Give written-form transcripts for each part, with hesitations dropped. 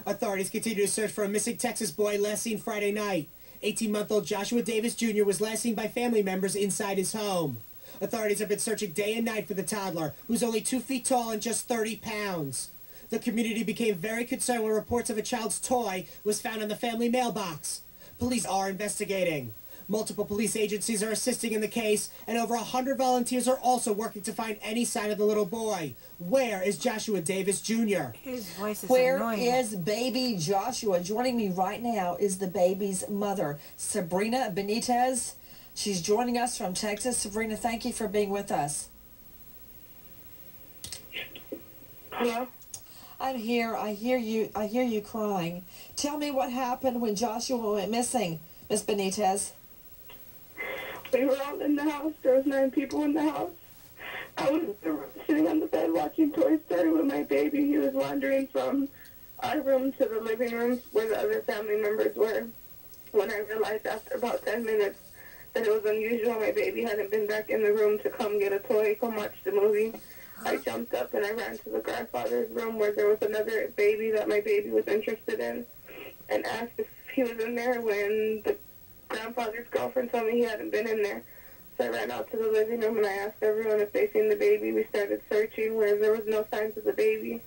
Authorities continue to search for a missing Texas boy last seen Friday night. 18-month-old Joshua Davis Jr. was last seen by family members inside his home. Authorities have been searching day and night for the toddler, who's only 2 feet tall and just 30 pounds. The community became very concerned when reports of a child's toy was found in the family mailbox. Police are investigating. Multiple police agencies are assisting in the case, and over 100 volunteers are also working to find any sign of the little boy. Where is Joshua Davis Jr.? His voice is Where annoying. is baby Joshua? Joining me right now is the baby's mother, Sabrina Benitez. She's joining us from Texas. Sabrina, thank you for being with us. Hello? I'm here. I hear you crying. Tell me what happened when Joshua went missing, Miss Benitez. We were all in the house. There was 9 people in the house. I was sitting on the bed watching Toy Story with my baby. He was wandering from our room to the living room where the other family members were. When I realized after about 10 minutes that it was unusual, my baby hadn't been back in the room to come get a toy, come watch the movie, I jumped up and I ran to the grandfather's room where there was another baby that my baby was interested in and asked if he was in there when the grandfather's girlfriend told me he hadn't been in there. So I ran out to the living room and I asked everyone if they seen the baby. We started searching where there was no signs of the baby.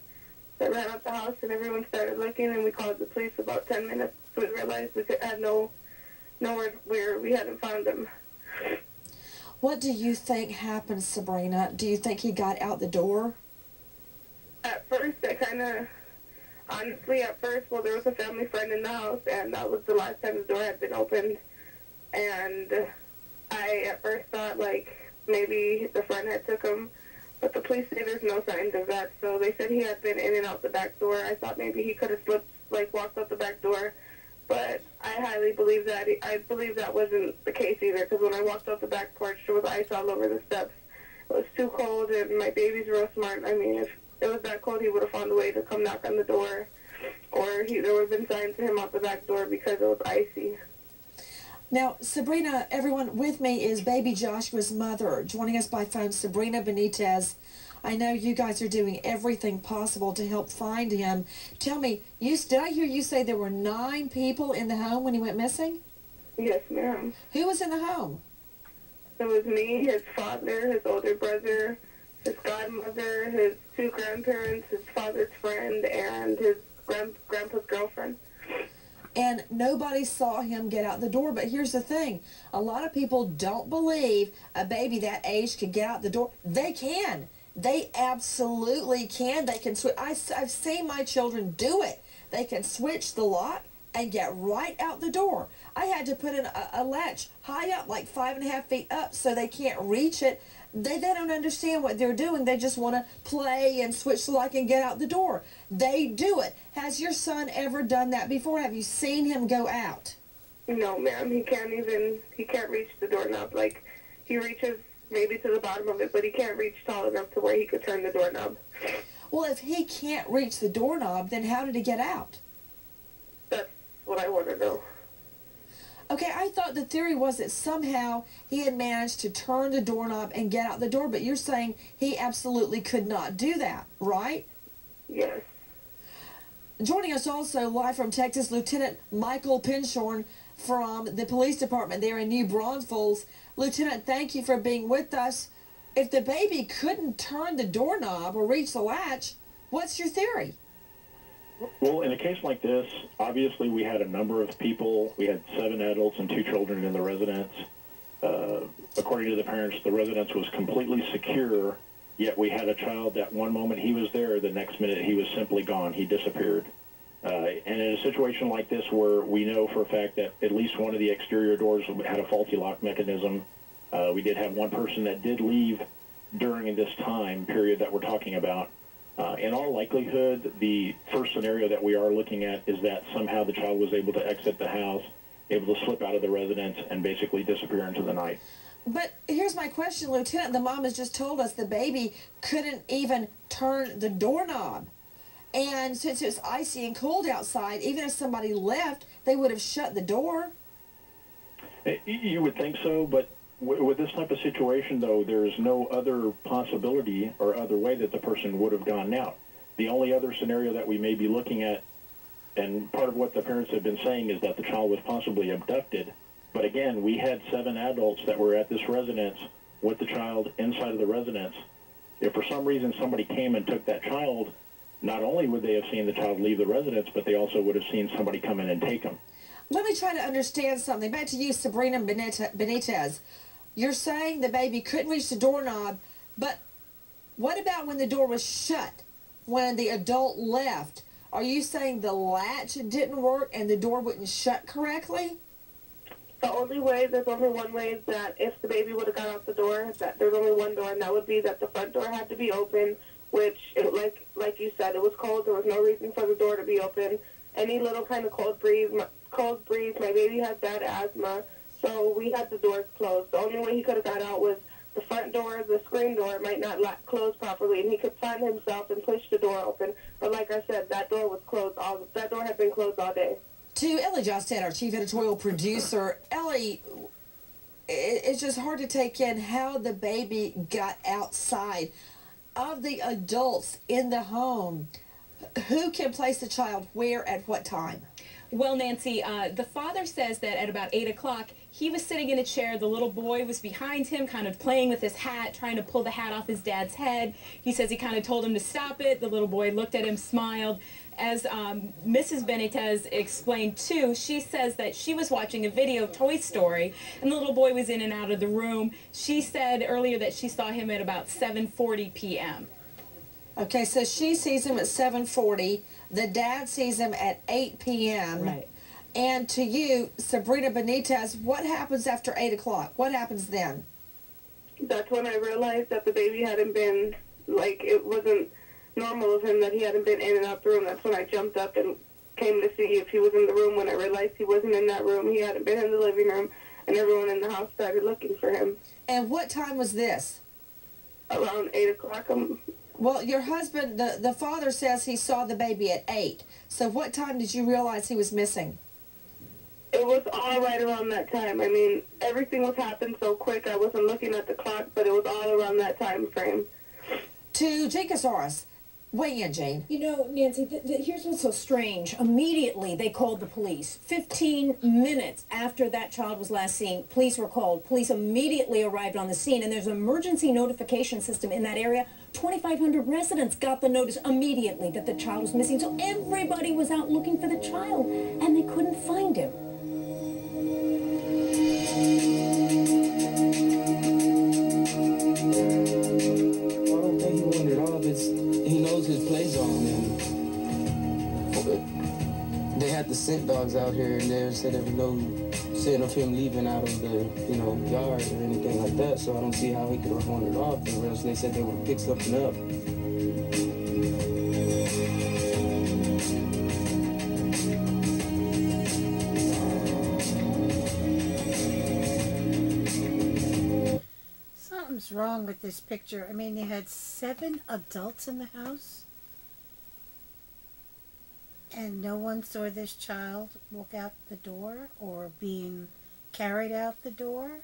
So I ran out the house and everyone started looking and we called the police about 10 minutes. So we realized we had nowhere where we hadn't found him. What do you think happened, Sabrina? Do you think he got out the door? At first, honestly, well, there was a family friend in the house, and that was the last time the door had been opened. And I, at first, thought, like, maybe the friend had took him, but the police say there's no signs of that. So they said he had been in and out the back door. I thought maybe he could have slipped, like, walked out the back door. But I highly believe that. I believe that wasn't the case either, because when I walked out the back porch, there was ice all over the steps. It was too cold, and my baby's real smart. I mean, if it was that cold, he would have found a way to come knock on the door, or there would have been signs to him out the back door because it was icy. Now, Sabrina, everyone with me is baby Joshua's mother. Joining us by phone, Sabrina Benitez. I know you guys are doing everything possible to help find him. Tell me, did I hear you say there were 9 people in the home when he went missing? Yes, ma'am. Who was in the home? It was me, his father, his older brother, his godmother, his 2 grandparents, his father's friend, and his grandpa's girlfriend. And nobody saw him get out the door. But here's the thing. A lot of people don't believe a baby that age could get out the door. They can. They absolutely can. They can switch. I've seen my children do it. They can switch the lock and get right out the door. I had to put in a latch high up, like 5.5 feet up, so they can't reach it. They don't understand what they're doing. They just want to play and switch the lock and get out the door. They do it. Has your son ever done that before? Have you seen him go out? No, ma'am. He can't reach the doorknob. Like, he reaches maybe to the bottom of it, but he can't reach tall enough to where he could turn the doorknob. Well, if he can't reach the doorknob, then how did he get out? That's what I want to know. Okay, I thought the theory was that somehow he had managed to turn the doorknob and get out the door, but you're saying he absolutely could not do that, right? Yes. Joining us also live from Texas, Lieutenant Michael Pinshorn from the police department there in New Braunfels. Lieutenant, thank you for being with us. If the baby couldn't turn the doorknob or reach the latch, what's your theory? Well, in a case like this, obviously we had a number of people. We had 7 adults and 2 children in the residence. According to the parents, the residence was completely secure, yet we had a child that one moment he was there, the next minute he was simply gone. He disappeared. And in a situation like this where we know for a fact that at least one of the exterior doors had a faulty lock mechanism, we did have one person that did leave during this time period that we're talking about. In all likelihood, the first scenario that we are looking at is that somehow the child was able to exit the house, able to slip out of the residence, and basically disappear into the night. But here's my question, Lieutenant. The mom has just told us the baby couldn't even turn the doorknob. And since it's icy and cold outside, even if somebody left, they would have shut the door. You would think so, but with this type of situation, though, there's no other possibility or other way that the person would have gone out. The only other scenario that we may be looking at And part of what the parents have been saying is that the child was possibly abducted. But again, we had 7 adults that were at this residence with the child inside of the residence. If for some reason somebody came and took that child, not only would they have seen the child leave the residence, but they also would have seen somebody come in and take him. Let me try to understand something. Back to you, Sabrina Benitez. You're saying the baby couldn't reach the doorknob, but what about when the door was shut, when the adult left? Are you saying the latch didn't work and the door wouldn't shut correctly? The only way, there's only one way, is that if the baby would have got out the door, that there's only one door, and that would be that the front door had to be open, which, like you said, it was cold. There was no reason for the door to be open. Any little kind of cold breeze, my baby has bad asthma, so we had the doors closed. The only way he could have got out was the front door, the screen door might not close properly, and he could find himself and push the door open. But like I said, that door was closed. That door had been closed all day. To Ellie Jostad, our chief editorial producer. Ellie, it's just hard to take in how the baby got outside. Of the adults in the home, who can place the child where at what time? Well, Nancy, the father says that at about 8 o'clock, he was sitting in a chair. The little boy was behind him, kind of playing with his hat, trying to pull the hat off his dad's head. He says he kind of told him to stop it. The little boy looked at him, smiled. As Mrs. Benitez explained, too, she says that she was watching a video, Toy Story, and the little boy was in and out of the room. She said earlier that she saw him at about 7:40 p.m. Okay, so she sees him at 7:40. The dad sees him at 8 p.m. Right. And to you, Sabrina Benitez, what happens after 8 o'clock? What happens then? That's when I realized that the baby hadn't been, it wasn't normal of him that he hadn't been in and out the room. That's when I jumped up and came to see if he was in the room. When I realized he wasn't in that room, he hadn't been in the living room, and everyone in the house started looking for him. And what time was this? Around 8 o'clock. Well, your husband, the father says he saw the baby at 8. So what time did you realize he was missing? It was all right around that time. I mean, everything was happening so quick, I wasn't looking at the clock, but it was all around that time frame. To Jinkasaurus. Weigh in, Jane. You know, Nancy, here's what's so strange. Immediately, they called the police. 15 minutes after that child was last seen, police were called. Police immediately arrived on the scene, and there's an emergency notification system in that area. 2,500 residents got the notice immediately that the child was missing. So everybody was out looking for the child, and they couldn't find him. I don't think he wandered off. He knows his play zone, and they had the scent dogs out here, and they said there was no scent of him leaving out of the, yard or anything like that. So I don't see how he could have wandered off, or else they said they would have picked something up. Something's wrong with this picture. I mean, you had 7 adults in the house, and no one saw this child walk out the door or being carried out the door.